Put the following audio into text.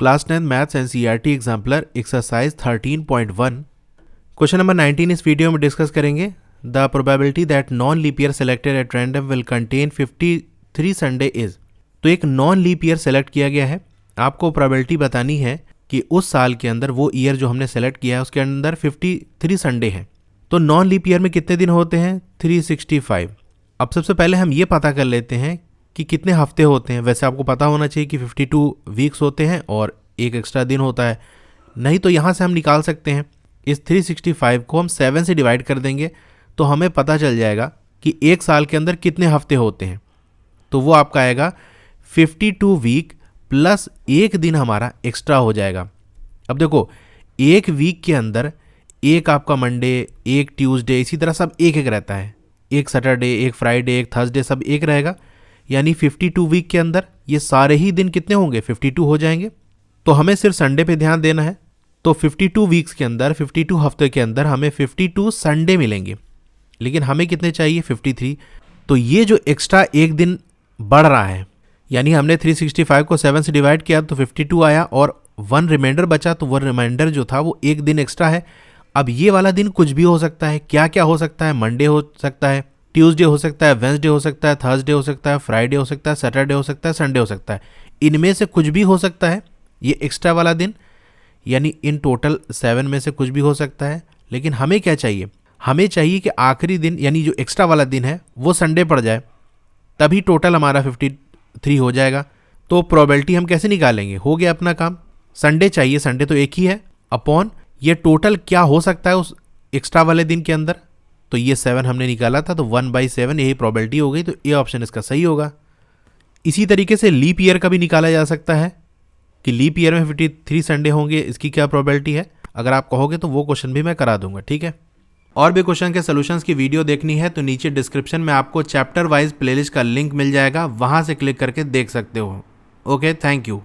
Class 10 maths NCERT exemplar exercise 13.1 question number 19 इस वीडियो में डिस्कस करेंगे। The probability that non leap year selected at random will contain 53 Sunday is. तो एक non leap year select किया गया है, आपको प्रोबेबिलिटी बतानी है कि उस साल के अंदर वो ईयर जो हमने सेलेक्ट किया है उसके अंदर 53 संडे हैं। तो नॉन लीप ईयर में कितने दिन होते हैं? 365। अब सबसे पहले हम ये पता कर लेते हैं कि कितने हफ्ते होते हैं। वैसे आपको पता होना चाहिए कि 52 वीक्स होते हैं और एक एक्स्ट्रा दिन होता है, नहीं तो यहाँ से हम निकाल सकते हैं। इस 365 को हम 7 से डिवाइड कर देंगे तो हमें पता चल जाएगा कि एक साल के अंदर कितने हफ्ते होते हैं। तो वो आपका आएगा 52 वीक प्लस एक दिन हमारा एक्स्ट्रा हो जाएगा। अब देखो, एक वीक के अंदर एक आपका मंडे, एक ट्यूसडे, इसी तरह सब एक एक रहता है। एक सैटरडे, एक फ्राइडे, एक थर्सडे, सब एक रहेगा। यानी 52 वीक के अंदर ये सारे ही दिन कितने होंगे? 52 हो जाएंगे। तो हमें सिर्फ संडे पे ध्यान देना है। तो 52 वीक्स के अंदर, 52 हफ्ते के अंदर हमें 52 संडे मिलेंगे, लेकिन हमें कितने चाहिए? 53। तो ये जो एक्स्ट्रा एक दिन बढ़ रहा है, यानी हमने 365 को 7 से डिवाइड किया तो 52 आया और 1 रिमाइंडर बचा, तो वो रिमाइंडर जो था वो एक दिन एक्स्ट्रा है। अब ये वाला दिन कुछ भी हो सकता है। क्या क्या हो सकता है? मंडे हो सकता है, ट्यूसडे हो सकता है, वेंसडे हो सकता है, थर्सडे हो सकता है, फ्राइडे हो सकता है, सैटरडे हो सकता है, संडे हो सकता है। इनमें से कुछ भी हो सकता है ये एक्स्ट्रा वाला दिन, यानी इन टोटल 7 में से कुछ भी हो सकता है। लेकिन हमें क्या चाहिए? हमें चाहिए कि आखिरी दिन यानी जो एक्स्ट्रा वाला दिन है वो संडे पड़ जाए, तभी टोटल हमारा 53 हो जाएगा। तो प्रोबेबिलिटी हम कैसे निकालेंगे? हो गया अपना काम। संडे चाहिए, संडे तो एक ही है, अपॉन ये टोटल क्या हो सकता है उस एक्स्ट्रा वाले दिन के अंदर। तो ये 7 हमने निकाला था, तो 1/7 यही प्रोबेबिलिटी हो गई। तो ये ऑप्शन इसका सही होगा। इसी तरीके से लीप ईयर का भी निकाला जा सकता है कि लीप ईयर में 53 संडे होंगे, इसकी क्या प्रोबेबिलिटी है। अगर आप कहोगे तो वो क्वेश्चन भी मैं करा दूंगा, ठीक है। और भी क्वेश्चन के सॉल्यूशंस की वीडियो देखनी है तो नीचे डिस्क्रिप्शन में आपको चैप्टर वाइज प्लेलिस्ट का लिंक मिल जाएगा, वहां से क्लिक करके देख सकते हो। Okay, thank you.